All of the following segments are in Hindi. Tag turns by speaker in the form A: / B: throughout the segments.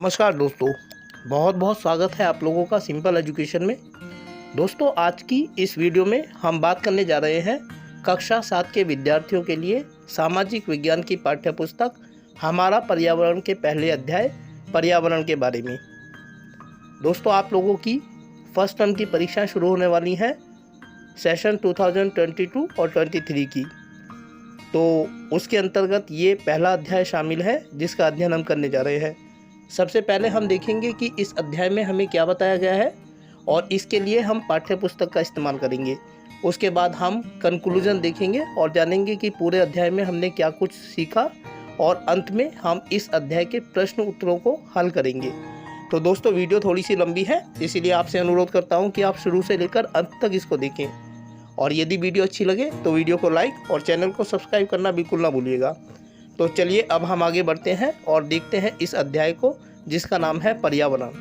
A: नमस्कार दोस्तों, बहुत बहुत स्वागत है आप लोगों का सिंपल एजुकेशन में। दोस्तों, आज की इस वीडियो में हम बात करने जा रहे हैं कक्षा 7 के विद्यार्थियों के लिए सामाजिक विज्ञान की पाठ्य पुस्तक हमारा पर्यावरण के पहले अध्याय पर्यावरण के बारे में। दोस्तों, आप लोगों की फर्स्ट टर्म की परीक्षाएं शुरू होने वाली हैं सेशन 2022 और 23 की। तो उसके अंतर्गत ये पहला अध्याय शामिल है जिसका अध्ययन हम करने जा रहे हैं। सबसे पहले हम देखेंगे कि इस अध्याय में हमें क्या बताया गया है और इसके लिए हम पाठ्य पुस्तक का इस्तेमाल करेंगे। उसके बाद हम कंक्लूजन देखेंगे और जानेंगे कि पूरे अध्याय में हमने क्या कुछ सीखा और अंत में हम इस अध्याय के प्रश्न उत्तरों को हल करेंगे। तो दोस्तों, वीडियो थोड़ी सी लंबी है, इसीलिए आपसे अनुरोध करता हूँ कि आप शुरू से लेकर अंत तक इसको देखें। और यदि वीडियो अच्छी लगे तो वीडियो को लाइक और चैनल को सब्सक्राइब करना बिल्कुल ना भूलिएगा। तो चलिए अब हम आगे बढ़ते हैं और देखते हैं इस अध्याय को जिसका नाम है पर्यावरण।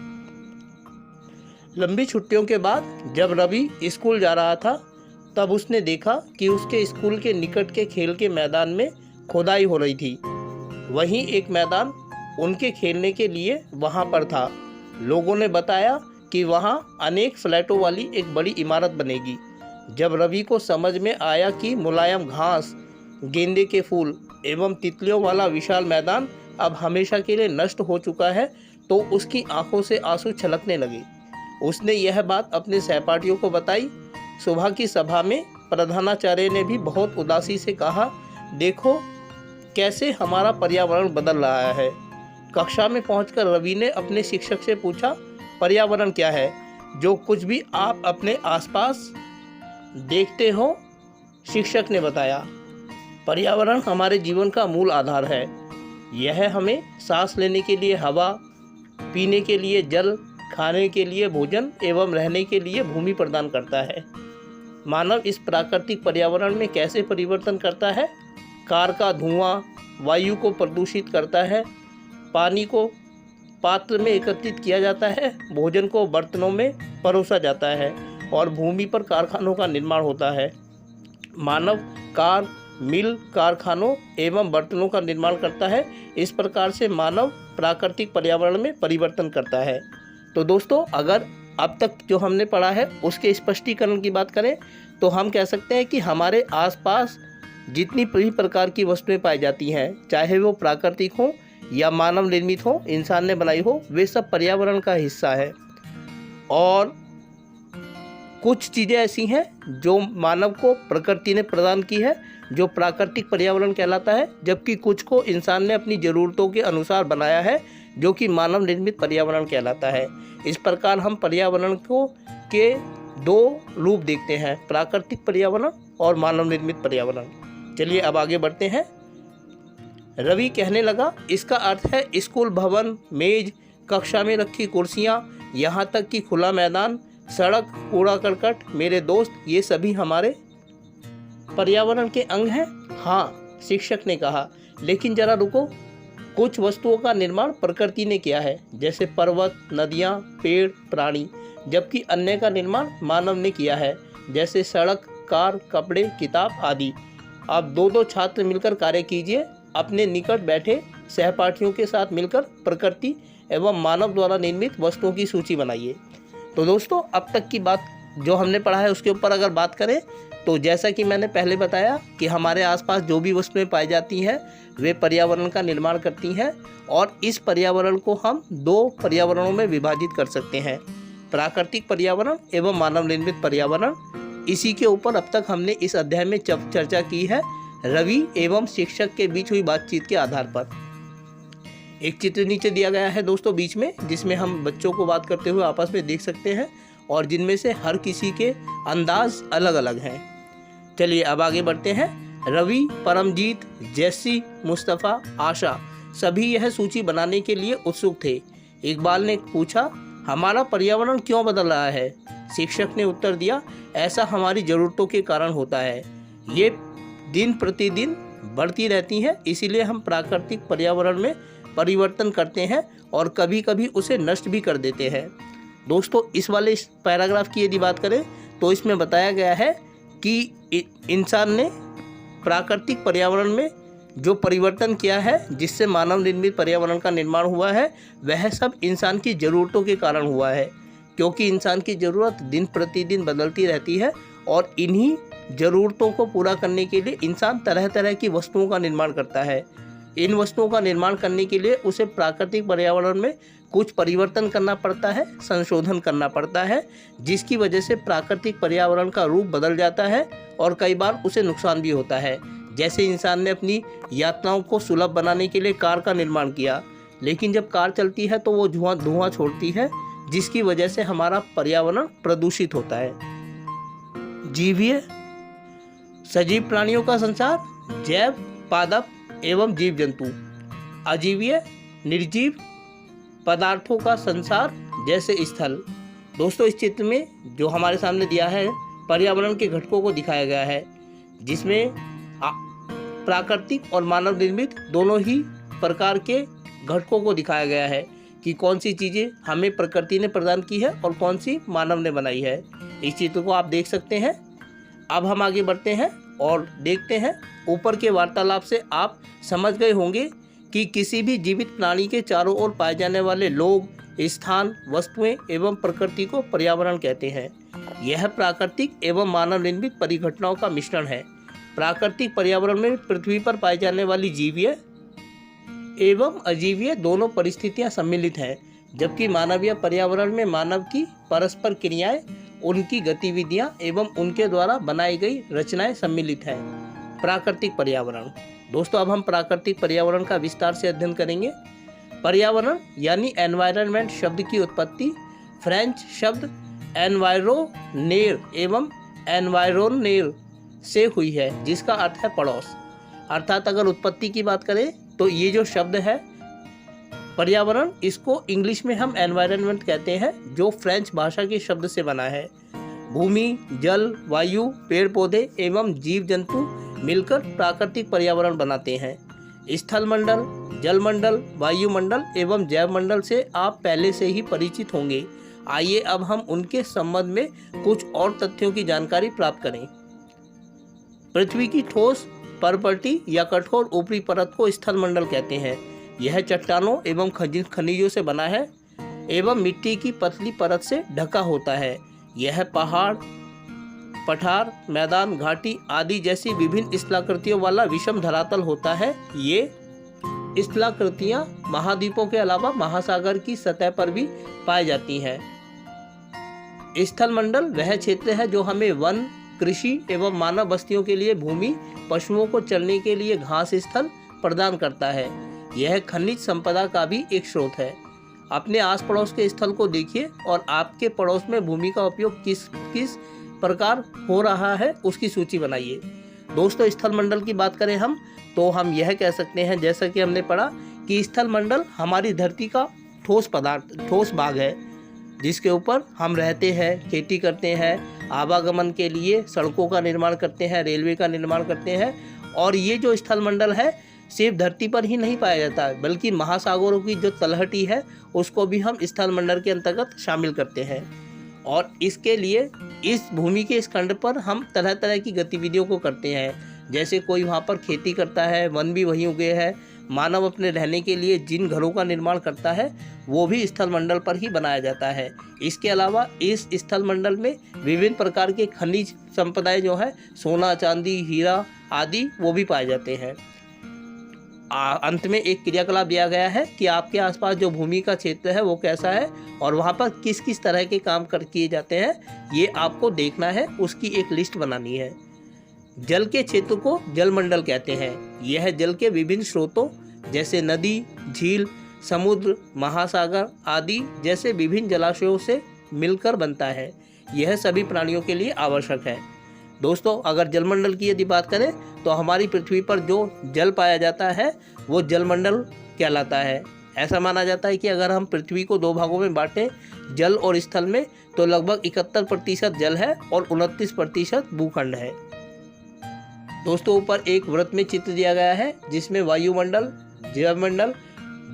A: लंबी छुट्टियों के बाद जब रवि स्कूल जा रहा था तब उसने देखा कि उसके स्कूल के निकट के खेल के मैदान में खुदाई हो रही थी। वहीं एक मैदान उनके खेलने के लिए वहां पर था। लोगों ने बताया कि वहां अनेक फ्लैटों वाली एक बड़ी इमारत बनेगी। जब रवि को समझ में आया कि मुलायम घास, गेंदे के फूल एवं तितलियों वाला विशाल मैदान अब हमेशा के लिए नष्ट हो चुका है तो उसकी आंखों से आंसू छलकने लगे। उसने यह बात अपने सहपाठियों को बताई। सुबह की सभा में प्रधानाचार्य ने भी बहुत उदासी से कहा, देखो कैसे हमारा पर्यावरण बदल रहा है। कक्षा में पहुंचकर रवि ने अपने शिक्षक से पूछा, पर्यावरण क्या है? जो कुछ भी आप अपने आसपास देखते हो, शिक्षक ने बताया। पर्यावरण हमारे जीवन का मूल आधार है। यह हमें सांस लेने के लिए हवा, पीने के लिए जल, खाने के लिए भोजन एवं रहने के लिए भूमि प्रदान करता है। मानव इस प्राकृतिक पर्यावरण में कैसे परिवर्तन करता है? कार का धुआं वायु को प्रदूषित करता है, पानी को पात्र में एकत्रित किया जाता है, भोजन को बर्तनों में परोसा जाता है और भूमि पर कारखानों का निर्माण होता है। मानव कार, मिल, कारखानों एवं बर्तनों का निर्माण करता है। इस प्रकार से मानव प्राकृतिक पर्यावरण में परिवर्तन करता है। तो दोस्तों, अगर अब तक जो हमने पढ़ा है उसके स्पष्टीकरण की बात करें तो हम कह सकते हैं कि हमारे आसपास जितनी भी प्रकार की वस्तुएं पाई जाती हैं, चाहे वो प्राकृतिक हो या मानव निर्मित हो, इंसान ने बनाई हो, वे सब पर्यावरण का हिस्सा है। और कुछ चीज़ें ऐसी हैं जो मानव को प्रकृति ने प्रदान की है, जो प्राकृतिक पर्यावरण कहलाता है, जबकि कुछ को इंसान ने अपनी ज़रूरतों के अनुसार बनाया है, जो कि मानव निर्मित पर्यावरण कहलाता है। इस प्रकार हम पर्यावरण को के दो रूप देखते हैं, प्राकृतिक पर्यावरण और मानव निर्मित पर्यावरण। चलिए अब आगे बढ़ते हैं। रवि कहने लगा, इसका अर्थ है स्कूल भवन, मेज, कक्षा में रखी कुर्सियाँ, यहाँ तक कि खुला मैदान, सड़क, कूड़ा करकट, मेरे दोस्त, ये सभी हमारे पर्यावरण के अंग हैं। हाँ, शिक्षक ने कहा, लेकिन जरा रुको, कुछ वस्तुओं का निर्माण प्रकृति ने किया है, जैसे पर्वत, नदियाँ, पेड़, प्राणी, जबकि अन्य का निर्माण मानव ने किया है, जैसे सड़क, कार, कपड़े, किताब आदि। अब दो छात्र मिलकर कार्य कीजिए। अपने निकट बैठे सहपाठियों के साथ मिलकर प्रकृति एवं मानव द्वारा निर्मित वस्तुओं की सूची बनाइए। तो दोस्तों, अब तक की बात जो हमने पढ़ा है उसके ऊपर अगर बात करें तो जैसा कि मैंने पहले बताया कि हमारे आसपास जो भी वस्तुएं पाई जाती हैं वे पर्यावरण का निर्माण करती हैं और इस पर्यावरण को हम दो पर्यावरणों में विभाजित कर सकते हैं, प्राकृतिक पर्यावरण एवं मानव निर्मित पर्यावरण। इसी के ऊपर अब तक हमने इस अध्याय में चर्चा की है, रवि एवं शिक्षक के बीच हुई बातचीत के आधार पर। एक चित्र नीचे दिया गया है दोस्तों बीच में, जिसमें हम बच्चों को बात करते हुए आपस में देख सकते हैं और जिनमें से हर किसी के अंदाज अलग अलग हैं। चलिए अब आगे बढ़ते हैं। रवि, परमजीत, जैसी, मुस्तफ़ा, आशा सभी यह सूची बनाने के लिए उत्सुक थे। इकबाल ने पूछा, हमारा पर्यावरण क्यों बदल रहा है? शिक्षक ने उत्तर दिया, ऐसा हमारी ज़रूरतों के कारण होता है। ये दिन प्रतिदिन बढ़ती रहती हैं, इसीलिए हम प्राकृतिक पर्यावरण में परिवर्तन करते हैं और कभी कभी उसे नष्ट भी कर देते हैं। दोस्तों, इस वाले पैराग्राफ की यदि बात करें तो इसमें बताया गया है कि इंसान ने प्राकृतिक पर्यावरण में जो परिवर्तन किया है, जिससे मानव निर्मित पर्यावरण का निर्माण हुआ है, वह सब इंसान की ज़रूरतों के कारण हुआ है। क्योंकि इंसान की ज़रूरत दिन प्रतिदिन बदलती रहती है और इन्हीं ज़रूरतों को पूरा करने के लिए इंसान तरह तरह की वस्तुओं का निर्माण करता है। इन वस्तुओं का निर्माण करने के लिए उसे प्राकृतिक पर्यावरण में कुछ परिवर्तन करना पड़ता है, संशोधन करना पड़ता है, जिसकी वजह से प्राकृतिक पर्यावरण का रूप बदल जाता है और कई बार उसे नुकसान भी होता है। जैसे इंसान ने अपनी यात्राओं को सुलभ बनाने के लिए कार का निर्माण किया, लेकिन जब कार चलती है तो वो धुआं छोड़ती है, जिसकी वजह से हमारा पर्यावरण प्रदूषित होता है। जीवीय सजीव प्राणियों का संसार, जैव, पादप एवं जीव जंतु। अजीवीय निर्जीव पदार्थों का संसार जैसे स्थल। दोस्तों, इस चित्र में जो हमारे सामने दिया है, पर्यावरण के घटकों को दिखाया गया है, जिसमें प्राकृतिक और मानव निर्मित दोनों ही प्रकार के घटकों को दिखाया गया है कि कौन सी चीज़ें हमें प्रकृति ने प्रदान की है और कौन सी मानव ने बनाई है। इस चित्र को आप देख सकते हैं। अब हम आगे बढ़ते हैं और देखते हैं। ऊपर के वार्तालाप से आप समझ गए होंगे कि किसी भी जीवित प्राणी के चारों ओर पाए जाने वाले लोग, स्थान, वस्तुएं एवं प्रकृति को पर्यावरण कहते हैं। यह प्राकृतिक एवं मानव निर्मित परिघटनाओं का मिश्रण है। प्राकृतिक पर्यावरण में पृथ्वी पर पाई जाने वाली जीवीय एवं अजीवीय दोनों परिस्थितियां सम्मिलित हैं, जबकि मानवीय पर्यावरण में मानव की परस्पर क्रियाएं, उनकी गतिविधियां एवं उनके द्वारा बनाई गई रचनाएं सम्मिलित हैं। प्राकृतिक पर्यावरण। दोस्तों, अब हम प्राकृतिक पर्यावरण का विस्तार से अध्ययन करेंगे। पर्यावरण यानी एनवायरनमेंट शब्द की उत्पत्ति फ्रेंच शब्द एनवायरोनेर एवं एनवायरोनेर से हुई है, जिसका अर्थ है पड़ोस। अर्थात अगर उत्पत्ति की बात करें तो ये जो शब्द है पर्यावरण, इसको इंग्लिश में हम एनवायरनमेंट कहते हैं, जो फ्रेंच भाषा के शब्द से बना है। भूमि, जल, वायु, पेड़ पौधे एवं जीव जंतु मिलकर प्राकृतिक पर्यावरण बनाते हैं। स्थलमंडल, जलमंडल, वायुमंडल एवं जैवमंडल से आप पहले से ही परिचित होंगे। आइए अब हम उनके संबंध में कुछ और तथ्यों की जानकारी प्राप्त करें। पृथ्वी की ठोस परपटी या कठोर ऊपरी परत को स्थलमंडल कहते हैं। यह चट्टानों एवं खनिजों से बना है एवं मिट्टी की पतली परत से ढका होता है। यह पहाड़, पठार, मैदान, घाटी आदि जैसी विभिन्न स्थलाकृतियों वाला विषम धरातल होता है। ये स्थलाकृतियां महाद्वीपों के अलावा महासागर की सतह पर भी पाई जाती हैं। स्थलमंडल वह क्षेत्र है जो हमें वन, कृषि एवं मानव बस्तियों के लिए भूमि, पशुओं को चलने के लिए घास स्थल प्रदान करता है। यह खनिज संपदा का भी एक स्रोत है। अपने आस पड़ोस के स्थल को देखिए और आपके पड़ोस में भूमि का उपयोग किस किस प्रकार हो रहा है उसकी सूची बनाइए। दोस्तों, स्थलमंडल की बात करें हम तो हम यह कह सकते हैं, जैसा कि हमने पढ़ा कि स्थलमंडल हमारी धरती का ठोस भाग है, जिसके ऊपर हम रहते हैं, खेती करते हैं, आवागमन के लिए सड़कों का निर्माण करते हैं, रेलवे का निर्माण करते हैं। और ये जो स्थलमंडल है सिर्फ धरती पर ही नहीं पाया जाता है, बल्कि महासागरों की जो तलहटी है उसको भी हम स्थलमंडल के अंतर्गत शामिल करते हैं। और इसके लिए इस भूमि के इस खंड पर हम तरह तरह की गतिविधियों को करते हैं। जैसे कोई वहाँ पर खेती करता है, वन भी वहीं उगे हैं। मानव अपने रहने के लिए जिन घरों का निर्माण करता है वो भी स्थलमंडल पर ही बनाया जाता है। इसके अलावा इस स्थलमंडल में विभिन्न प्रकार के खनिज संपदाएं जो है, सोना, चांदी, हीरा आदि, वो भी पाए जाते हैं। अंत में एक क्रियाकलाप दिया गया है कि आपके आसपास जो भूमि का क्षेत्र है वो कैसा है और वहाँ पर किस किस तरह के काम किए जाते हैं, ये आपको देखना है, उसकी एक लिस्ट बनानी है। जल के क्षेत्र को जलमंडल कहते हैं। यह जल के विभिन्न स्रोतों जैसे नदी, झील, समुद्र, महासागर आदि जैसे विभिन्न जलाशयों से मिलकर बनता है। यह सभी प्राणियों के लिए आवश्यक है। दोस्तों, अगर जलमंडल की यदि बात करें तो हमारी पृथ्वी पर जो जल पाया जाता है वो जलमंडल कहलाता है। ऐसा माना जाता है कि अगर हम पृथ्वी को दो भागों में बांटें, जल और स्थल में, तो लगभग 71% जल है और 29% भूखंड है। दोस्तों, ऊपर एक वृत्त में चित्र दिया गया है जिसमें वायुमंडल, जैवमंडल,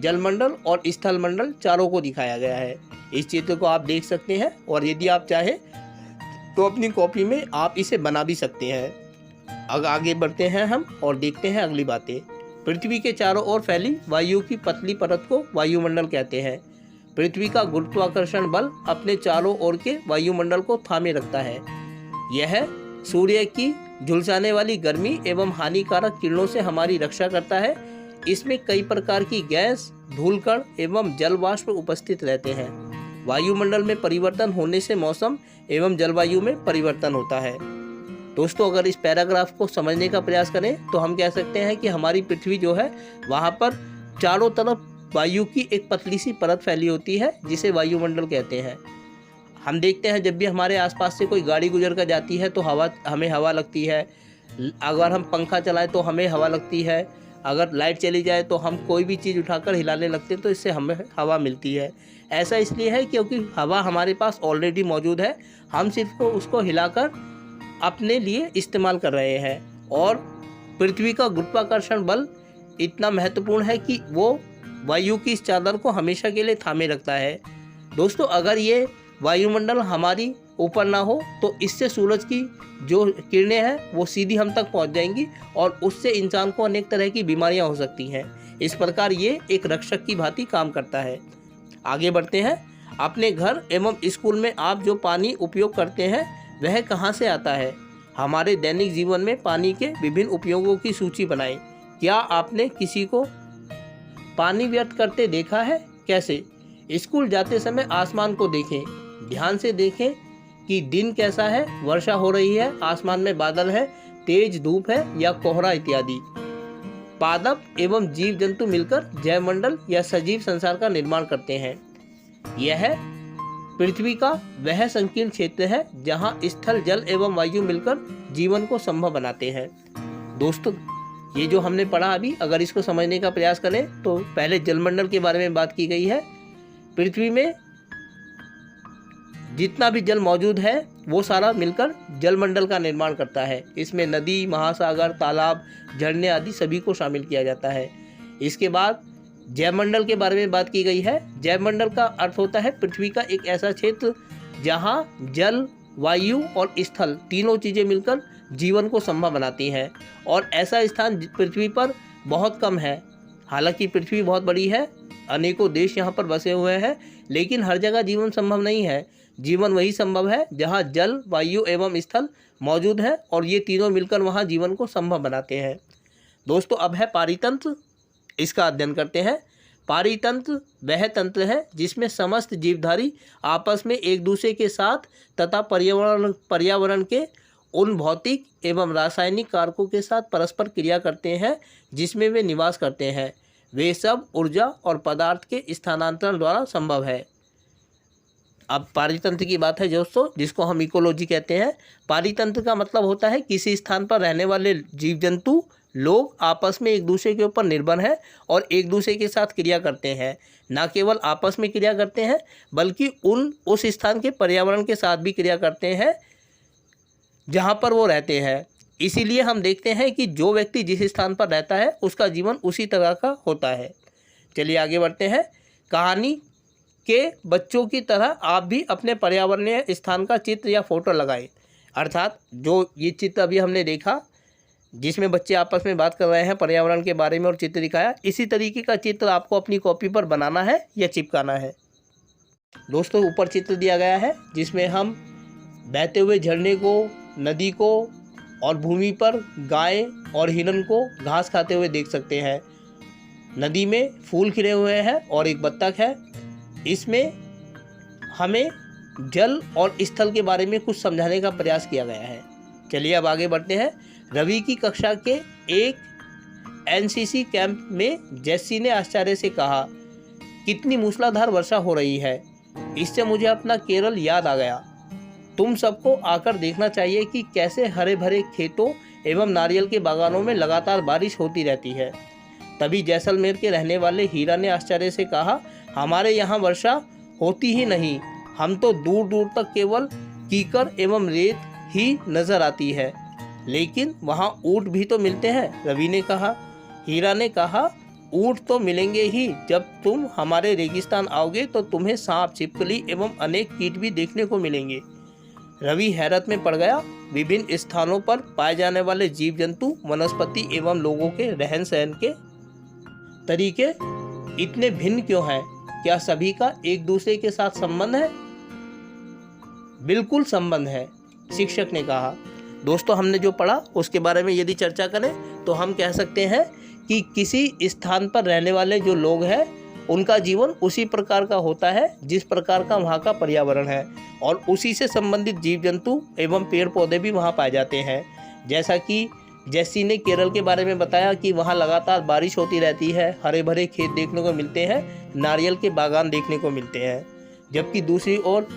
A: जलमंडल और स्थलमंडल चारों को दिखाया गया है। इस चित्र को आप देख सकते हैं और यदि आप चाहें तो अपनी कॉपी में आप इसे बना भी सकते हैं। अब आगे बढ़ते हैं हम और देखते हैं अगली बातें। पृथ्वी के चारों ओर फैली वायु की पतली परत को वायुमंडल कहते हैं। पृथ्वी का गुरुत्वाकर्षण बल अपने चारों ओर के वायुमंडल को थामे रखता है। यह सूर्य की झुलसाने वाली गर्मी एवं हानिकारक किरणों से हमारी रक्षा करता है। इसमें कई प्रकार की गैस, धूलकण एवं जलवाष्प उपस्थित रहते हैं। वायुमंडल में परिवर्तन होने से मौसम एवं जलवायु में परिवर्तन होता है। दोस्तों, अगर इस पैराग्राफ को समझने का प्रयास करें तो हम कह सकते हैं कि हमारी पृथ्वी जो है वहाँ पर चारों तरफ वायु की एक पतली सी परत फैली होती है जिसे वायुमंडल कहते हैं। हम देखते हैं जब भी हमारे आसपास से कोई गाड़ी गुजर कर जाती है तो हमें हवा लगती है। अगर हम पंखा चलाएं तो हमें हवा लगती है। अगर लाइट चली जाए तो हम कोई भी चीज़ उठाकर हिलाने लगते हैं तो इससे हमें हवा मिलती है। ऐसा इसलिए है क्योंकि हवा हमारे पास ऑलरेडी मौजूद है, हम सिर्फ उसको हिलाकर अपने लिए इस्तेमाल कर रहे हैं। और पृथ्वी का गुरुत्वाकर्षण बल इतना महत्वपूर्ण है कि वो वायु की इस चादर को हमेशा के लिए थामे रखता है। दोस्तों, अगर ये वायुमंडल हमारी ऊपर ना हो तो इससे सूरज की जो किरणें हैं वो सीधी हम तक पहुंच जाएंगी और उससे इंसान को अनेक तरह की बीमारियां हो सकती हैं। इस प्रकार ये एक रक्षक की भांति काम करता है। आगे बढ़ते हैं। अपने घर एवं स्कूल में आप जो पानी उपयोग करते हैं वह कहाँ से आता है? हमारे दैनिक जीवन में पानी के विभिन्न उपयोगों की सूची बनाएं। क्या आपने किसी को पानी व्यर्थ करते देखा है? कैसे? स्कूल जाते समय आसमान को देखें, ध्यान से देखें कि दिन कैसा है, वर्षा हो रही है, आसमान में बादल है, तेज धूप है या कोहरा इत्यादि। पादप एवं जीव जंतु मिलकर जैवमंडल या सजीव संसार का निर्माण करते हैं। यह पृथ्वी का वह संकीर्ण क्षेत्र है जहां स्थल, जल एवं वायु मिलकर जीवन को संभव बनाते हैं। दोस्तों, ये जो हमने पढ़ा अभी, अगर इसको समझने का प्रयास करें तो पहले जलमंडल के बारे में बात की गई है। पृथ्वी में जितना भी जल मौजूद है वो सारा मिलकर जलमंडल का निर्माण करता है। इसमें नदी, महासागर, तालाब, झरने आदि सभी को शामिल किया जाता है। इसके बाद जैवमंडल के बारे में बात की गई है। जैवमंडल का अर्थ होता है पृथ्वी का एक ऐसा क्षेत्र जहां जल, वायु और स्थल तीनों चीज़ें मिलकर जीवन को संभव बनाती हैं। और ऐसा स्थान पृथ्वी पर बहुत कम है। हालांकि पृथ्वी बहुत बड़ी है, अनेकों देश यहाँ पर बसे हुए हैं, लेकिन हर जगह जीवन संभव नहीं है। जीवन वही संभव है जहाँ जल, वायु एवं स्थल मौजूद है और ये तीनों मिलकर वहाँ जीवन को संभव बनाते हैं। दोस्तों, अब है पारितंत्र, इसका अध्ययन करते हैं। पारितंत्र वह तंत्र है जिसमें समस्त जीवधारी आपस में एक दूसरे के साथ तथा पर्यावरण के उन भौतिक एवं रासायनिक कारकों के साथ परस्पर क्रिया करते हैं जिसमें वे निवास करते हैं। वे सब ऊर्जा और पदार्थ के स्थानांतरण द्वारा संभव है। अब पारितंत्र की बात है दोस्तों, जिसको हम इकोलॉजी कहते हैं। पारितंत्र का मतलब होता है किसी स्थान पर रहने वाले जीव जंतु, लोग आपस में एक दूसरे के ऊपर निर्भर हैं और एक दूसरे के साथ क्रिया करते हैं। न केवल आपस में क्रिया करते हैं बल्कि उस स्थान के पर्यावरण के साथ भी क्रिया करते हैं जहाँ पर वो रहते हैं। इसीलिए हम देखते हैं कि जो व्यक्ति जिस स्थान पर रहता है उसका जीवन उसी तरह का होता है। चलिए आगे बढ़ते हैं। कहानी के बच्चों की तरह आप भी अपने पर्यावरणीय स्थान का चित्र या फोटो लगाएं। अर्थात जो ये चित्र अभी हमने देखा जिसमें बच्चे आपस में बात कर रहे हैं पर्यावरण के बारे में और चित्र दिखाया, इसी तरीके का चित्र आपको अपनी कॉपी पर बनाना है या चिपकाना है। दोस्तों, ऊपर चित्र दिया गया है जिसमें हम बहते हुए झरने को, नदी को और भूमि पर गाय और हिरन को घास खाते हुए देख सकते हैं। नदी में फूल खिले हुए हैं और एक बत्तख है। इसमें हमें जल और स्थल के बारे में कुछ समझाने का प्रयास किया गया है। चलिए अब आगे बढ़ते हैं। रवि की कक्षा के एक एनसीसी कैंप में जैसी ने आश्चर्य से कहा, कितनी मूसलाधार वर्षा हो रही है। इससे मुझे अपना केरल याद आ गया। तुम सबको आकर देखना चाहिए कि कैसे हरे भरे खेतों एवं नारियल के बागानों में लगातार बारिश होती रहती है। तभी जैसलमेर के रहने वाले हीरा ने आश्चर्य से कहा, हमारे यहाँ वर्षा होती ही नहीं, हम तो दूर दूर तक केवल कीकर एवं रेत ही नजर आती है। लेकिन वहाँ ऊँट भी तो मिलते हैं, रवि ने कहा। हीरा ने कहा, ऊँट तो मिलेंगे ही, जब तुम हमारे रेगिस्तान आओगे तो तुम्हें सांप, छिपकली एवं अनेक कीट भी देखने को मिलेंगे। रवि हैरत में पड़ गया। विभिन्न स्थानों पर पाए जाने वाले जीव जंतु, वनस्पति एवं लोगों के रहन सहन के तरीके इतने भिन्न क्यों हैं? क्या सभी का एक दूसरे के साथ संबंध है? बिल्कुल संबंध है, शिक्षक ने कहा। दोस्तों, हमने जो पढ़ा उसके बारे में यदि चर्चा करें तो हम कह सकते हैं कि किसी स्थान पर रहने वाले जो लोग हैं उनका जीवन उसी प्रकार का होता है जिस प्रकार का वहाँ का पर्यावरण है, और उसी से संबंधित जीव जंतु एवं पेड़ पौधे भी वहाँ पाए जाते हैं। जैसा कि जैसी ने केरल के बारे में बताया कि वहाँ लगातार बारिश होती रहती है, हरे भरे खेत देखने को मिलते हैं, नारियल के बागान देखने को मिलते हैं। जबकि दूसरी ओर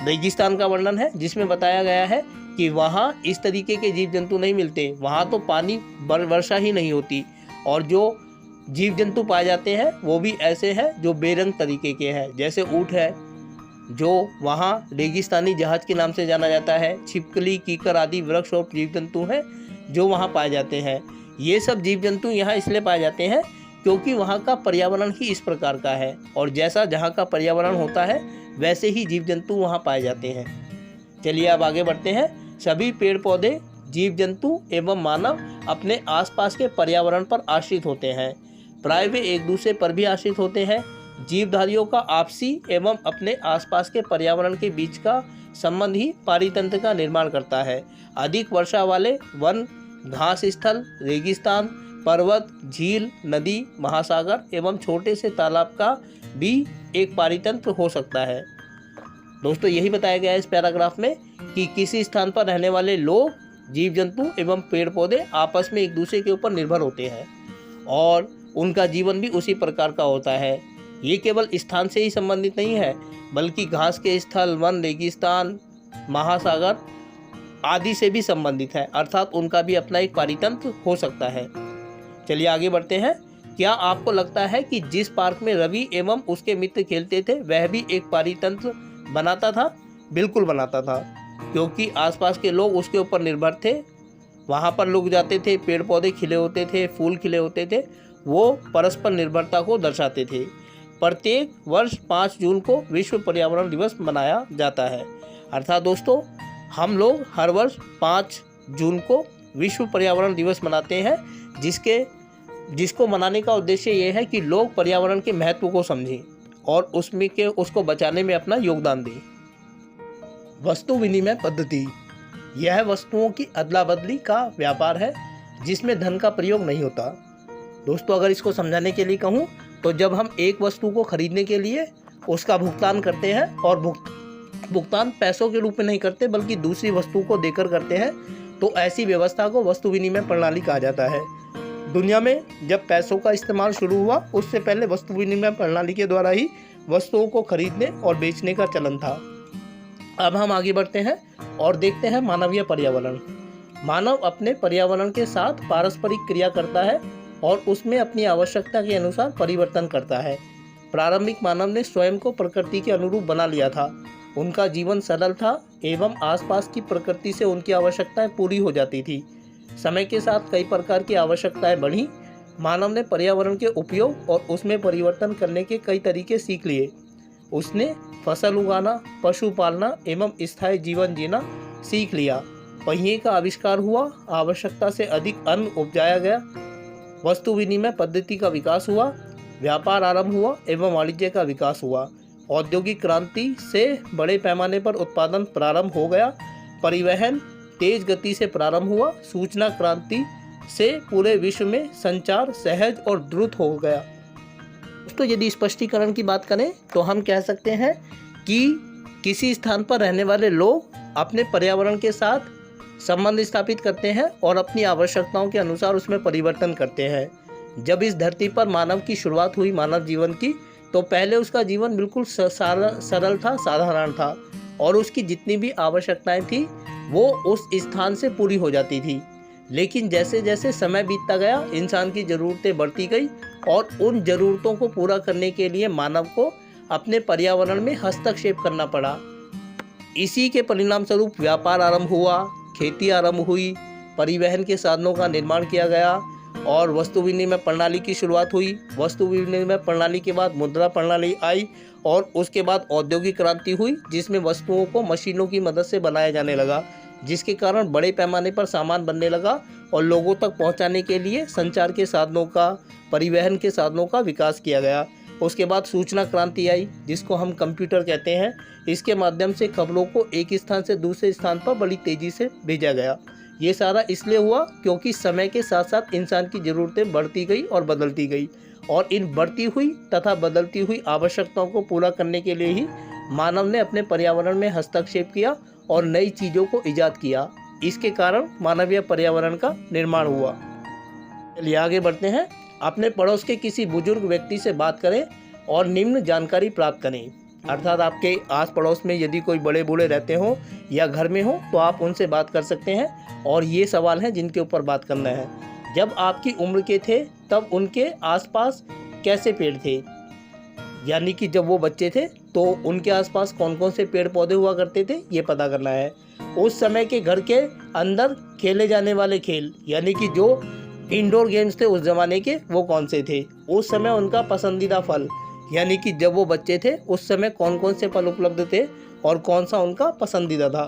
A: रेगिस्तान का वर्णन है जिसमें बताया गया है कि वहाँ इस तरीके के जीव जंतु नहीं मिलते, वहाँ तो पानी वर्षा ही नहीं होती, और जो जीव जंतु पाए जाते हैं वो भी ऐसे हैं जो बेरंग तरीके के हैं। जैसे ऊँट है जो वहाँ रेगिस्तानी जहाज के नाम से जाना जाता है, छिपकली, कीकर आदि वृक्ष और जीव जंतु हैं जो वहाँ पाए जाते हैं। ये सब जीव जंतु यहाँ इसलिए पाए जाते हैं क्योंकि वहाँ का पर्यावरण ही इस प्रकार का है, और जैसा जहाँ का पर्यावरण होता है वैसे ही जीव जंतु वहाँ पाए जाते हैं। चलिए अब आगे बढ़ते हैं। सभी पेड़ पौधे, जीव जंतु एवं मानव अपने आसपास के पर्यावरण पर आश्रित होते हैं। प्राय वे एक दूसरे पर भी आश्रित होते हैं। जीवधारियों का आपसी एवं अपने आसपास के पर्यावरण के बीच का संबंध ही पारितंत्र का निर्माण करता है। अधिक वर्षा वाले वन, घास स्थल, रेगिस्तान, पर्वत, झील, नदी, महासागर एवं छोटे से तालाब का भी एक पारितंत्र हो सकता है। दोस्तों, यही बताया गया है इस पैराग्राफ में कि किसी स्थान पर रहने वाले लोग, जीव जंतु एवं पेड़ पौधे आपस में एक दूसरे के ऊपर निर्भर होते हैं और उनका जीवन भी उसी प्रकार का होता है। ये केवल स्थान से ही संबंधित नहीं है, बल्कि घास के स्थल, वन, रेगिस्तान, महासागर आदि से भी संबंधित है, अर्थात उनका भी अपना एक पारितंत्र हो सकता है। चलिए आगे बढ़ते हैं। क्या आपको लगता है कि जिस पार्क में रवि एवं उसके मित्र खेलते थे वह भी एक पारितंत्र बनाता था? बिल्कुल बनाता था, क्योंकि आसपास के लोग उसके ऊपर निर्भर थे। वहाँ पर लोग जाते थे, पेड़ पौधे खिले होते थे, फूल खिले होते थे, वो परस्पर निर्भरता को दर्शाते थे। प्रत्येक वर्ष 5 जून को विश्व पर्यावरण दिवस मनाया जाता है। अर्थात दोस्तों, हम लोग हर वर्ष 5 जून को विश्व पर्यावरण दिवस मनाते हैं, जिसको मनाने का उद्देश्य ये है कि लोग पर्यावरण के महत्व को समझें और उसको बचाने में अपना योगदान दें। वस्तु विनिमय पद्धति, यह वस्तुओं की अदला बदली का व्यापार है जिसमें धन का प्रयोग नहीं होता। दोस्तों, अगर इसको समझाने के लिए कहूँ तो जब हम एक वस्तु को खरीदने के लिए उसका भुगतान करते हैं, और भुगतान पैसों के रूप में नहीं करते बल्कि दूसरी वस्तु को देकर करते हैं, तो ऐसी व्यवस्था को वस्तु विनिमय प्रणाली कहा जाता है। दुनिया में जब पैसों का इस्तेमाल शुरू हुआ उससे पहले वस्तु विनिमय प्रणाली के द्वारा ही वस्तुओं को खरीदने और बेचने का चलन था। अब हम आगे बढ़ते हैं और देखते हैं मानवीय पर्यावरण। मानव अपने पर्यावरण के साथ पारस्परिक क्रिया करता है और उसमें अपनी आवश्यकता के अनुसार परिवर्तन करता है। प्रारंभिक मानव ने स्वयं को प्रकृति के अनुरूप बना लिया था। उनका जीवन सरल था एवं आसपास की प्रकृति से उनकी आवश्यकताएं पूरी हो जाती थी। समय के साथ कई प्रकार की आवश्यकताएं बढ़ी। मानव ने पर्यावरण के उपयोग और उसमें परिवर्तन करने के कई तरीके सीख लिए। उसने फसल उगाना, पशु पालना एवं स्थायी जीवन जीना सीख लिया। पहिए का आविष्कार हुआ, आवश्यकता से अधिक अन्न उपजाया गया, वस्तु विनिमय पद्धति का विकास हुआ, व्यापार आरंभ हुआ एवं वाणिज्य का विकास हुआ। औद्योगिक क्रांति से बड़े पैमाने पर उत्पादन प्रारंभ हो गया। परिवहन तेज गति से प्रारंभ हुआ। सूचना क्रांति से पूरे विश्व में संचार सहज और द्रुत हो गया। दोस्तों, यदि स्पष्टीकरण की बात करें तो हम कह सकते हैं कि किसी स्थान पर रहने वाले लोग अपने पर्यावरण के साथ संबंध स्थापित करते हैं और अपनी आवश्यकताओं के अनुसार उसमें परिवर्तन करते हैं। जब इस धरती पर मानव की शुरुआत हुई, मानव जीवन की, तो पहले उसका जीवन बिल्कुल सरल था, साधारण था, और उसकी जितनी भी आवश्यकताएं थी वो उस स्थान से पूरी हो जाती थी। लेकिन जैसे जैसे समय बीतता गया, इंसान की ज़रूरतें बढ़ती गई और उन ज़रूरतों को पूरा करने के लिए मानव को अपने पर्यावरण में हस्तक्षेप करना पड़ा। इसी के परिणाम स्वरूप व्यापार आरंभ हुआ, खेती आरंभ हुई, परिवहन के साधनों का निर्माण किया गया और वस्तु विनिमय प्रणाली की शुरुआत हुई। वस्तु विनिमय प्रणाली के बाद मुद्रा प्रणाली आई और उसके बाद औद्योगिक क्रांति हुई, जिसमें वस्तुओं को मशीनों की मदद से बनाया जाने लगा, जिसके कारण बड़े पैमाने पर सामान बनने लगा और लोगों तक पहुंचाने के लिए संचार के साधनों का, परिवहन के साधनों का विकास किया गया। उसके बाद सूचना क्रांति आई, जिसको हम कंप्यूटर कहते हैं। इसके माध्यम से खबरों को एक स्थान से दूसरे स्थान पर बड़ी तेज़ी से भेजा गया। ये सारा इसलिए हुआ क्योंकि समय के साथ साथ इंसान की ज़रूरतें बढ़ती गई और बदलती गई, और इन बढ़ती हुई तथा बदलती हुई आवश्यकताओं को पूरा करने के लिए ही मानव ने अपने पर्यावरण में हस्तक्षेप किया और नई चीज़ों को ईजाद किया। इसके कारण मानवीय पर्यावरण का निर्माण हुआ। चलिए आगे बढ़ते हैं। अपने पड़ोस के किसी बुजुर्ग व्यक्ति से बात करें और निम्न जानकारी प्राप्त करें। अर्थात आपके आस पड़ोस में यदि कोई बड़े बूढ़े रहते हों या घर में हो तो आप उनसे बात कर सकते हैं, और ये सवाल हैं जिनके ऊपर बात करना है। जब आपकी उम्र के थे तब उनके आसपास कैसे पेड़ थे, यानी कि जब वो बच्चे थे तो उनके आसपास कौन कौन से पेड़ पौधे हुआ करते थे, ये पता करना है। उस समय के घर के अंदर खेले जाने वाले खेल, यानी कि जो इंडोर गेम्स थे उस ज़माने के, वो कौन से थे। उस समय उनका पसंदीदा फल, यानी कि जब वो बच्चे थे उस समय कौन कौन से फल उपलब्ध थे और कौन सा उनका पसंदीदा था।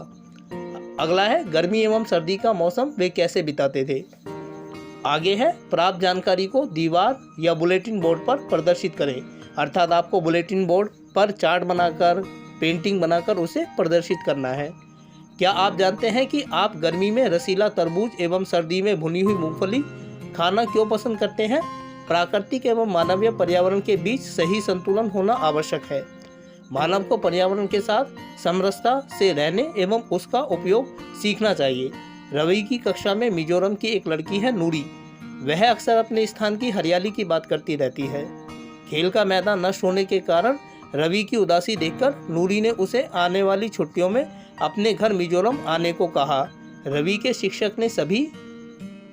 A: अगला है गर्मी एवं सर्दी का मौसम वे कैसे बिताते थे। आगे है प्राप्त जानकारी को दीवार या बुलेटिन बोर्ड पर प्रदर्शित करें। अर्थात आपको बुलेटिन बोर्ड पर चार्ट बनाकर, पेंटिंग बनाकर उसे प्रदर्शित करना है। क्या आप जानते हैं कि आप गर्मी में रसीला तरबूज एवं सर्दी में भुनी हुई मूंगफली खाना क्यों पसंद करते हैं। प्राकृतिक एवं मानवीय पर्यावरण के बीच सही संतुलन होना आवश्यक है। मानव को पर्यावरण के साथ समरसता से रहने एवं उसका उपयोग सीखना चाहिए। रवि की कक्षा में मिजोरम की एक लड़की है नूरी। वह अक्सर अपने स्थान की हरियाली की बात करती रहती है। खेल का मैदान नष्ट होने के कारण रवि की उदासी देखकर नूरी ने उसे आने वाली छुट्टियों में अपने घर मिजोरम आने को कहा। रवि के शिक्षक ने सभी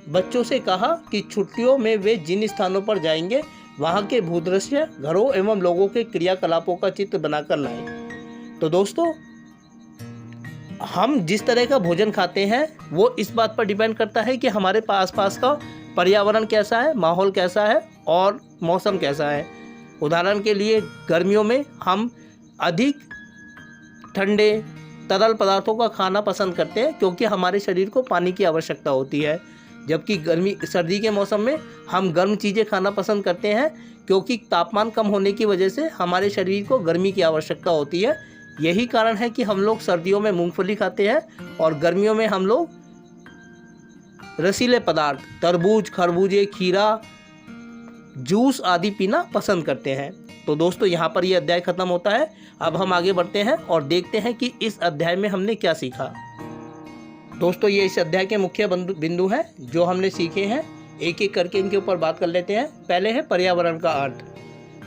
A: बच्चों से कहा कि छुट्टियों में वे जिन स्थानों पर जाएंगे वहां के भूदृश्य, घरों एवं लोगों के क्रियाकलापों का चित्र बनाकर लाएं। तो दोस्तों, हम जिस तरह का भोजन खाते हैं वो इस बात पर डिपेंड करता है कि हमारे आसपास का पर्यावरण कैसा है, माहौल कैसा है और मौसम कैसा है। उदाहरण के लिए गर्मियों में हम अधिक ठंडे तरल पदार्थों का खाना पसंद करते हैं क्योंकि हमारे शरीर को पानी की आवश्यकता होती है, जबकि सर्दी के मौसम में हम गर्म चीज़ें खाना पसंद करते हैं क्योंकि तापमान कम होने की वजह से हमारे शरीर को गर्मी की आवश्यकता होती है। यही कारण है कि हम लोग सर्दियों में मूंगफली खाते हैं और गर्मियों में हम लोग रसीले पदार्थ, तरबूज, खरबूजे, खीरा, जूस आदि पीना पसंद करते हैं। तो दोस्तों, यहाँ पर यह अध्याय खत्म होता है। अब हम आगे बढ़ते हैं और देखते हैं कि इस अध्याय में हमने क्या सीखा। दोस्तों, ये इस अध्याय के मुख्य बिंदु हैं जो हमने सीखे हैं। एक एक करके इनके ऊपर बात कर लेते हैं। पहले है पर्यावरण का अर्थ।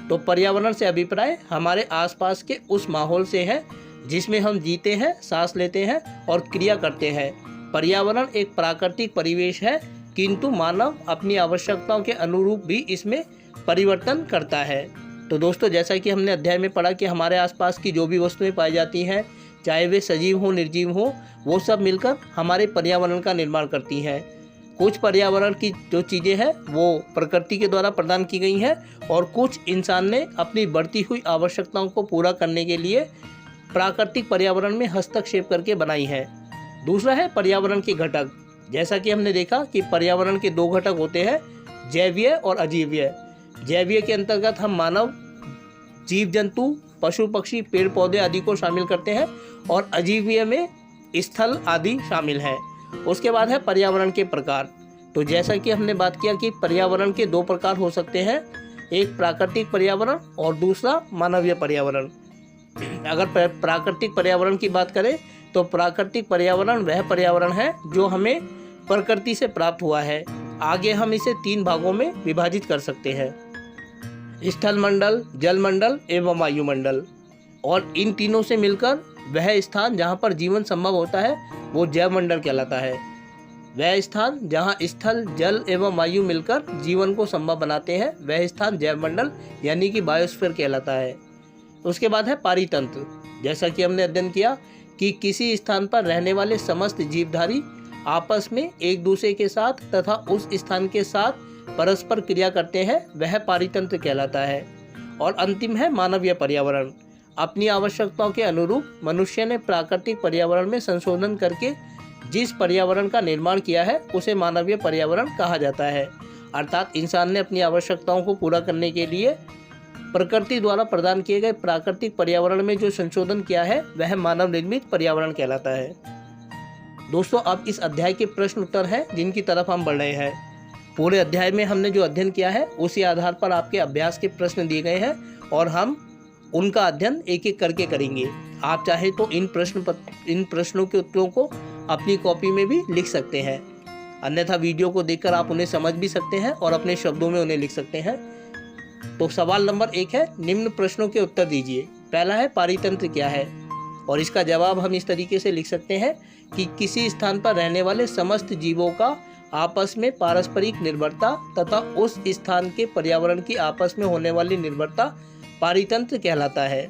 A: तो पर्यावरण से अभिप्राय हमारे आसपास के उस माहौल से है जिसमें हम जीते हैं, सांस लेते हैं और क्रिया करते हैं। पर्यावरण एक प्राकृतिक परिवेश है, किंतु मानव अपनी आवश्यकताओं के अनुरूप भी इसमें परिवर्तन करता है। तो दोस्तों, जैसा कि हमने अध्याय में पढ़ा कि हमारे आसपास की जो भी वस्तुएं पाई जाती हैं, चाहे वे सजीव हो निर्जीव हो, वो सब मिलकर हमारे पर्यावरण का निर्माण करती हैं। कुछ पर्यावरण की जो चीज़ें हैं वो प्रकृति के द्वारा प्रदान की गई हैं और कुछ इंसान ने अपनी बढ़ती हुई आवश्यकताओं को पूरा करने के लिए प्राकृतिक पर्यावरण में हस्तक्षेप करके बनाई है। दूसरा है पर्यावरण के घटक। जैसा कि हमने देखा कि पर्यावरण के दो घटक होते हैं, जैवीय और अजीवीय। जैवीय के अंतर्गत हम मानव, जीव जंतु, पशु पक्षी, पेड़ पौधे आदि को शामिल करते हैं, और अजीवीय में स्थल आदि शामिल है। उसके बाद है पर्यावरण के प्रकार। तो जैसा कि हमने बात किया कि पर्यावरण के दो प्रकार हो सकते हैं, एक प्राकृतिक पर्यावरण और दूसरा मानवीय पर्यावरण। अगर प्राकृतिक पर्यावरण की बात करें तो प्राकृतिक पर्यावरण वह पर्यावरण है जो हमें प्रकृति से प्राप्त हुआ है। आगे हम इसे 3 भागों में विभाजित कर सकते हैं, स्थल मंडल, जल मंडल एवं वायुमंडल। और इन तीनों से मिलकर वह स्थान जहाँ पर जीवन संभव होता है वो जैव मंडल कहलाता है। वह स्थान जहाँ स्थल, जल एवं वायु मिलकर जीवन को संभव बनाते हैं वह स्थान जैव मंडल यानी कि बायोस्फीयर कहलाता है। उसके बाद है पारितंत्र। जैसा कि हमने अध्ययन किया कि किसी स्थान पर रहने वाले समस्त जीवधारी आपस में एक दूसरे के साथ तथा उस स्थान के साथ परस्पर क्रिया करते हैं, वह पारितंत्र कहलाता है। और अंतिम है मानवीय पर्यावरण। अपनी आवश्यकताओं के अनुरूप मनुष्य ने प्राकृतिक पर्यावरण में संशोधन करके जिस पर्यावरण का निर्माण किया है उसे मानवीय पर्यावरण कहा जाता है। अर्थात इंसान ने अपनी आवश्यकताओं को पूरा करने के लिए प्रकृति द्वारा प्रदान किए गए प्राकृतिक पर्यावरण में जो संशोधन किया है वह मानव निर्मित पर्यावरण कहलाता है। दोस्तों, अब इस अध्याय के प्रश्न उत्तर हैं जिनकी तरफ हम बढ़ रहे हैं। पूरे अध्याय में हमने जो अध्ययन किया है उसी आधार पर आपके अभ्यास के प्रश्न दिए गए हैं और हम उनका अध्ययन एक एक करके करेंगे। आप चाहे तो इन प्रश्नों के उत्तरों को अपनी कॉपी में भी लिख सकते हैं, अन्यथा वीडियो को देखकर आप उन्हें समझ भी सकते हैं और अपने शब्दों में उन्हें लिख सकते हैं। तो सवाल नंबर 1 है, निम्न प्रश्नों के उत्तर दीजिए। पहला है, पारितंत्र क्या है? और इसका जवाब हम इस तरीके से लिख सकते हैं कि किसी स्थान पर रहने वाले समस्त जीवों का आपस में पारस्परिक निर्भरता तथा उस स्थान के पर्यावरण की आपस में होने वाली निर्भरता पारितंत्र कहलाता है।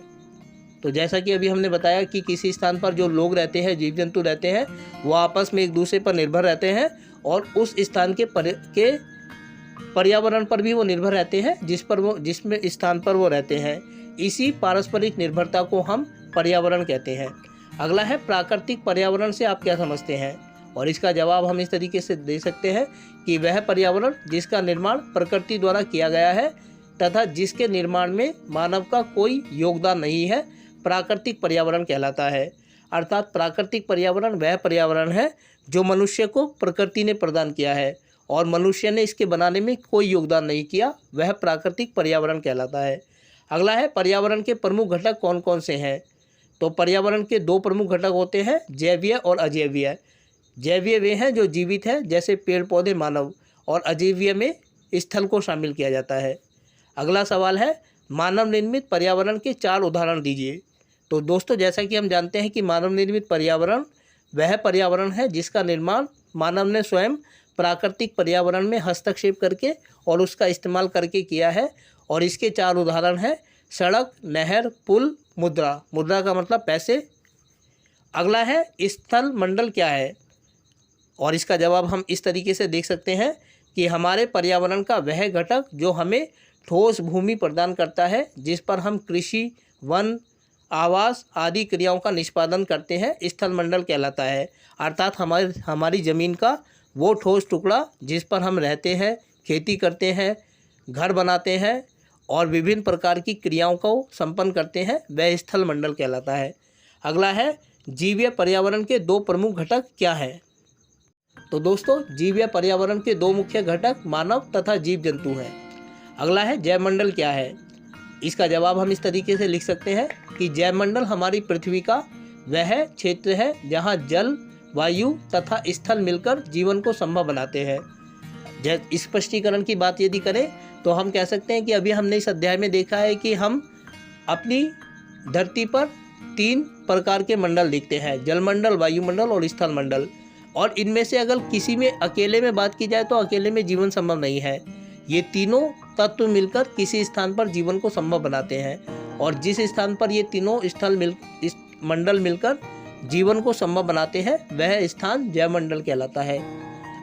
A: तो जैसा कि अभी हमने बताया कि किसी स्थान पर जो लोग रहते हैं, जीव जंतु रहते हैं, वो आपस में एक दूसरे पर निर्भर रहते हैं और उस स्थान के पर्यावरण पर भी वो निर्भर रहते हैं जिसमें स्थान पर वो रहते हैं। इसी पारस्परिक निर्भरता को हम पर्यावरण कहते हैं। अगला है, प्राकृतिक पर्यावरण से आप क्या समझते हैं? और इसका जवाब हम इस तरीके से दे सकते हैं कि वह पर्यावरण जिसका निर्माण प्रकृति द्वारा किया गया है तथा जिसके निर्माण में मानव का कोई योगदान नहीं है, प्राकृतिक पर्यावरण कहलाता है। अर्थात प्राकृतिक पर्यावरण वह पर्यावरण है जो मनुष्य को प्रकृति ने प्रदान किया है और मनुष्य ने इसके बनाने में कोई योगदान नहीं किया, वह प्राकृतिक पर्यावरण कहलाता है। अगला है, पर्यावरण के प्रमुख घटक कौन कौन से हैं? तो पर्यावरण के 2 प्रमुख घटक होते हैं, जैवीय और अजैवीय। जैवीय वे हैं जो जीवित हैं, जैसे पेड़ पौधे, मानव, और अजैवीय में स्थल को शामिल किया जाता है। अगला सवाल है, मानव निर्मित पर्यावरण के 4 उदाहरण दीजिए। तो दोस्तों, जैसा कि हम जानते हैं कि मानव निर्मित पर्यावरण वह पर्यावरण है जिसका निर्माण मानव ने स्वयं प्राकृतिक पर्यावरण में हस्तक्षेप करके और उसका इस्तेमाल करके किया है। और इसके 4 उदाहरण हैं, सड़क, नहर, पुल, मुद्रा। मुद्रा का मतलब पैसे। अगला है, स्थल मंडल क्या है? और इसका जवाब हम इस तरीके से देख सकते हैं कि हमारे पर्यावरण का वह घटक जो हमें ठोस भूमि प्रदान करता है, जिस पर हम कृषि, वन, आवास आदि क्रियाओं का निष्पादन करते हैं, स्थल मंडल कहलाता है। अर्थात हमारी ज़मीन का वो ठोस टुकड़ा जिस पर हम रहते हैं, खेती करते हैं, घर बनाते हैं और विभिन्न प्रकार की क्रियाओं को संपन्न करते हैं, वह स्थल मंडल कहलाता है। अगला है, जीवीय पर्यावरण के 2 प्रमुख घटक क्या हैं? तो दोस्तों, जीवीय पर्यावरण के 2 मुख्य घटक मानव तथा जीव जंतु हैं। अगला है, जैवमंडल क्या है? इसका जवाब हम इस तरीके से लिख सकते हैं कि जैवमंडल हमारी पृथ्वी का वह क्षेत्र है जहाँ जल, वायु तथा स्थल मिलकर जीवन को संभव बनाते हैं। स्पष्टीकरण की बात यदि करें तो हम कह सकते हैं कि अभी हमने इस अध्याय में देखा है कि हम अपनी धरती पर 3 प्रकार के मंडल देखते हैं, जलमंडल, वायुमंडल और स्थल मंडल। और इनमें से अगर किसी में अकेले में बात की जाए तो अकेले में जीवन संभव नहीं है। ये तीनों तत्व मिलकर किसी स्थान पर जीवन को संभव बनाते हैं और जिस स्थान पर ये तीनों मंडल मिलकर जीवन को संभव बनाते हैं वह स्थान जैवमंडल कहलाता है।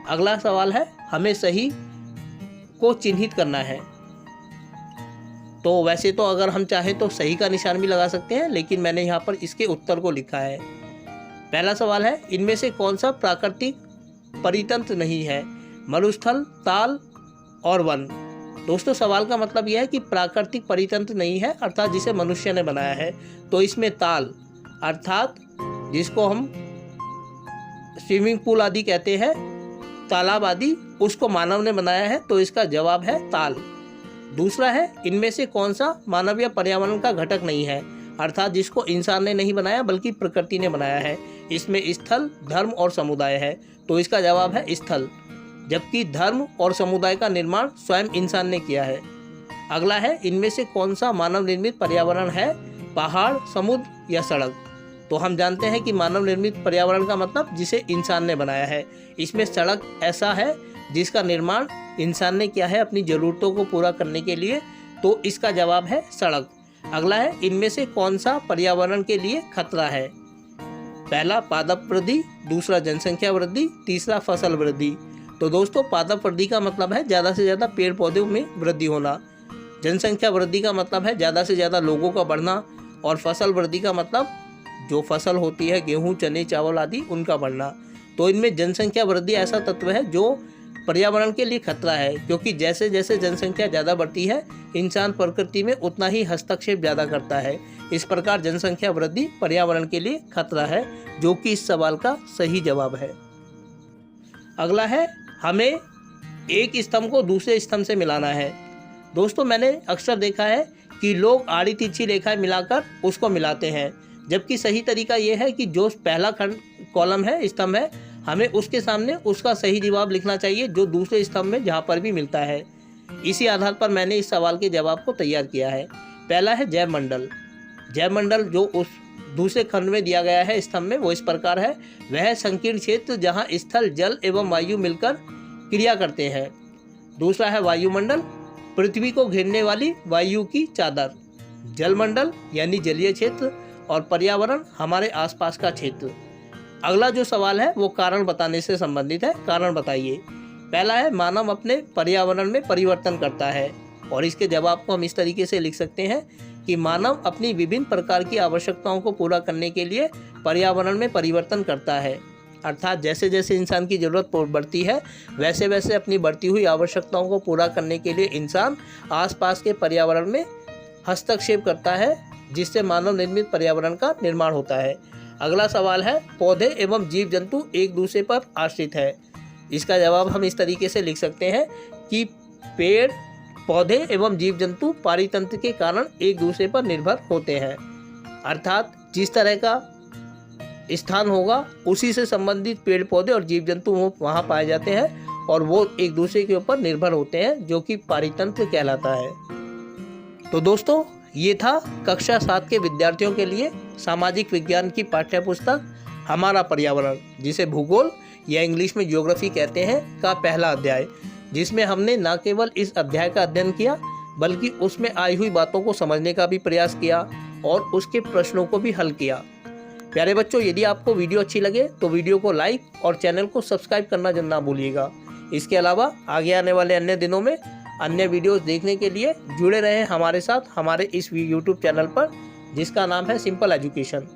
A: अगला सवाल है, हमें सही को चिन्हित करना है। तो वैसे तो अगर हम चाहें तो सही का निशान भी लगा सकते हैं, लेकिन मैंने यहाँ पर इसके उत्तर को लिखा है। पहला सवाल है, इनमें से कौन सा प्राकृतिक परितंत्र नहीं है? मरुस्थल, ताल और वन। दोस्तों, सवाल का मतलब यह है कि प्राकृतिक परितंत्र नहीं है, अर्थात जिसे मनुष्य ने बनाया है। तो इसमें ताल, अर्थात जिसको हम स्विमिंग पूल आदि कहते हैं, तालाब आदि, उसको मानव ने बनाया है, तो इसका जवाब है ताल। दूसरा है, इनमें से कौन सा मानव या पर्यावरण का घटक नहीं है? अर्थात जिसको इंसान ने नहीं बनाया बल्कि प्रकृति ने बनाया है। इसमें स्थल, धर्म और समुदाय है, तो इसका जवाब है स्थल, जबकि धर्म और समुदाय का निर्माण स्वयं इंसान ने किया है। अगला है, इनमें से कौन सा मानव निर्मित पर्यावरण है? पहाड़, समुद्र या सड़क। तो हम जानते हैं कि मानव निर्मित पर्यावरण का मतलब जिसे इंसान ने बनाया है। इसमें सड़क ऐसा है जिसका निर्माण इंसान ने किया है अपनी ज़रूरतों को पूरा करने के लिए, तो इसका जवाब है सड़क। अगला है, इनमें से कौन सा पर्यावरण के लिए खतरा है? पहला पादप वृद्धि, दूसरा जनसंख्या वृद्धि, तीसरा फसल वृद्धि। तो दोस्तों, पादप वृद्धि का मतलब है ज़्यादा से ज़्यादा पेड़ पौधों में वृद्धि होना, जनसंख्या वृद्धि का मतलब है ज़्यादा से ज़्यादा लोगों का बढ़ना, और फसल वृद्धि का मतलब जो फसल होती है गेहूँ, चने, चावल आदि, उनका बढ़ना। तो इनमें जनसंख्या वृद्धि ऐसा तत्व है जो पर्यावरण के लिए खतरा है, क्योंकि जैसे जैसे जनसंख्या ज़्यादा बढ़ती है इंसान प्रकृति में उतना ही हस्तक्षेप ज़्यादा करता है। इस प्रकार जनसंख्या वृद्धि पर्यावरण के लिए खतरा है, जो कि इस सवाल का सही जवाब है। अगला है, हमें एक स्तंभ को दूसरे स्तंभ से मिलाना है। दोस्तों, मैंने अक्सर देखा है कि लोग आड़ी तिरछी रेखाएं मिलाकर उसको मिलाते हैं, जबकि सही तरीका ये है कि जो पहला खंड कॉलम है, स्तंभ है, हमें उसके सामने उसका सही जवाब लिखना चाहिए जो दूसरे स्तंभ में जहाँ पर भी मिलता है। इसी आधार पर मैंने इस सवाल के जवाब को तैयार किया है। पहला है जैव मंडल। जैव मंडल जो उस दूसरे खंड में दिया गया है स्तंभ में, वो इस प्रकार है। वह संकीर्ण क्षेत्र जहाँ स्थल, जल एवं वायु मिलकर क्रिया करते हैं। दूसरा है वायुमंडल, पृथ्वी को घेरने वाली वायु की चादर। जलमंडल यानी जलीय क्षेत्र, और पर्यावरण हमारे आसपास का क्षेत्र। अगला जो सवाल है वो कारण बताने से संबंधित है। कारण बताइए। पहला है, मानव अपने पर्यावरण में परिवर्तन करता है, और इसके जवाब को हम इस तरीके से लिख सकते हैं कि मानव अपनी विभिन्न प्रकार की आवश्यकताओं को पूरा करने के लिए पर्यावरण में परिवर्तन करता है। अर्थात जैसे जैसे इंसान की ज़रूरत बढ़ती है वैसे वैसे अपनी बढ़ती हुई आवश्यकताओं को पूरा करने के लिए इंसान आसपास के पर्यावरण में हस्तक्षेप करता है, जिससे मानव निर्मित पर्यावरण का निर्माण होता है। अगला सवाल है, पौधे एवं जीव जंतु एक दूसरे पर आश्रित है। इसका जवाब हम इस तरीके से लिख सकते हैं कि पेड़, पौधे एवं जीव जंतु पारितंत्र के कारण एक दूसरे पर निर्भर होते हैं। अर्थात जिस तरह का स्थान होगा उसी से संबंधित पेड़ पौधे और जीव जंतु वहाँ पाए जाते हैं, और वो एक दूसरे के ऊपर निर्भर होते हैं, जो कि पारितंत्र कहलाता है। तो दोस्तों, ये था कक्षा 7 के विद्यार्थियों के लिए सामाजिक विज्ञान की पाठ्य पुस्तक हमारा पर्यावरण, जिसे भूगोल या इंग्लिश में ज्योग्राफी कहते हैं, का पहला अध्याय, जिसमें हमने न केवल इस अध्याय का अध्ययन किया बल्कि उसमें आई हुई बातों को समझने का भी प्रयास किया और उसके प्रश्नों को भी हल किया। प्यारे बच्चों, यदि आपको वीडियो अच्छी लगे तो वीडियो को लाइक और चैनल को सब्सक्राइब करना ना भूलिएगा। इसके अलावा आगे आने वाले अन्य दिनों में अन्य वीडियोस देखने के लिए जुड़े रहें हमारे साथ हमारे इस यूट्यूब चैनल पर, जिसका नाम है सिंपल एजुकेशन।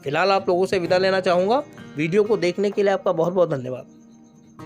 A: फिलहाल आप लोगों से विदा लेना चाहूँगा। वीडियो को देखने के लिए आपका बहुत बहुत धन्यवाद।